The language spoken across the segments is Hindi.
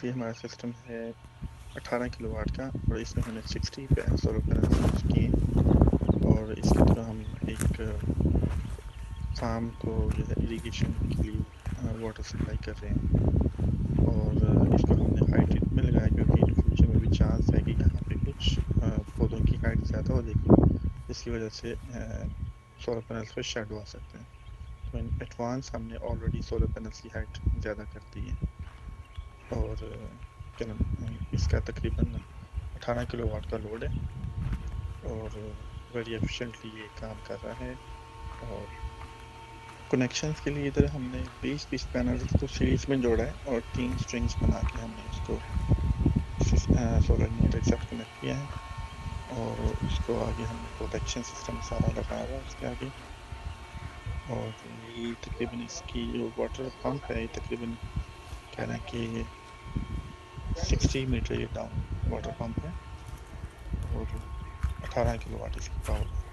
बेसिकली हमारा सिस्टम है 18 किलोवाट का और इसमें हमने 60 सोलर पैनल्स यूज़ किए और इसके थ्रू हम एक फार्म को जो है इरिगेशन के लिए वाटर सप्लाई कर रहे हैं और इसको हमने हाइट में लगाया क्योंकि इन फ्यूचर में भी चांस है कि यहाँ पे कुछ पौधों की हाइट ज़्यादा हो जाएगी, जिसकी वजह से सोलर पैनल्स पर शेडो आ सकते हैं। तो इन एडवांस हमने ऑलरेडी सोलर पैनल्स की हाइट ज़्यादा कर दी है और क्या नाम इसका तकरीबन 18 किलोवाट का लोड है और वेरी एफिशिएंटली ये काम कर रहा है। और कनेक्शंस के लिए इधर हमने 20-20 पैनल्स को सीरीज में जोड़ा है और 3 स्ट्रिंग्स बना के हमने उसको सोलर इन्वर्टर के साथ कनेक्ट किया है और उसको आगे हमने प्रोटेक्शन सिस्टम सारा लगाया हुआ है उसके आगे। और ये तकरीबन इसकी जो वाटर पंप है ये तकरीबन कह रहे हैं कि 60 मीटर ये डाउन वाटर पंप है और 18 किलोवाट इसकी पावर है।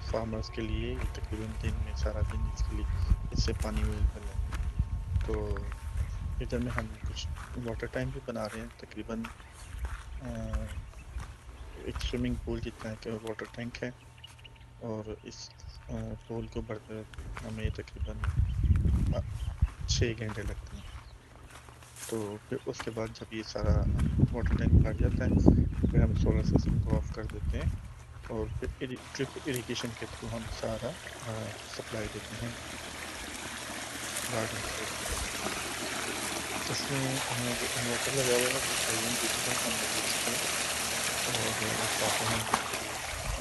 फार्मर्स के लिए ये तकरीबन दिन में सारा दिन इसके लिए इससे पानी अवेलेबल है। तो इधर में हम कुछ वाटर टैंक भी बना रहे हैं, तकरीबन एक स्विमिंग पूल जितना एक वाटर टैंक है और इस पूल को बढ़ते हमें तकरीबन 6 घंटे लगते हैं। तो फिर उसके बाद जब ये सारा वाटर टैंक भर जाता है फिर हम सोलर सिस्टम को ऑफ कर देते हैं और फिर ड्रिप इरिगेशन के थ्रू हम सारा सप्लाई देते हैं गार्डन को। इसमें जो इन्वर्टर लगा हुआ है वो INBT का हमने यूज़ किया और साथ में हम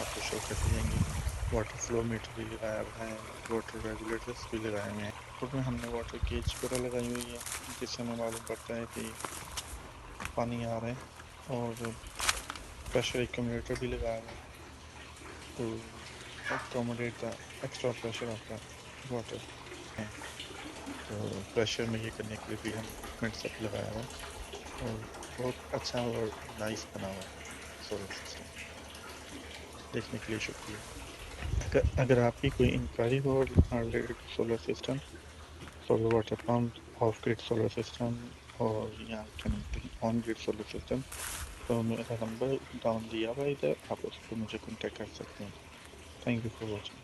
आपको शो करते जाएंगे वाटर फ्लो मीटर भी लगाया हुआ है, वाटर रेगुलेटर्स भी लगाए हुए हैं। रोड में हमने वाटर गेज वगैरह लगाई हुई है जिससे हमें मालूम पड़ता है कि पानी आ रहा है और प्रेशर एक्यूमुलेटर भी लगाया हुआ है to accommodate the extra pressure of the water है। तो प्रेशर में ये करने के लिए भी हम इक्विपमेंट सब लगाया हुआ है और बहुत अच्छा और नाइस बना हुआ है सोलर सिस्टम। देखने के लिए शुक्रिया। अगर आपकी कोई इंक्वायरी हो related to solar system, solar water pump, off grid solar system और या क्या नाम ऑन ग्रिड सोलर सिस्टम, तो मेरा नंबर डाउन दिया हुआ है इधर, आप उस पर मुझे कॉन्टेक्ट कर सकते हैं। Thank you for watching.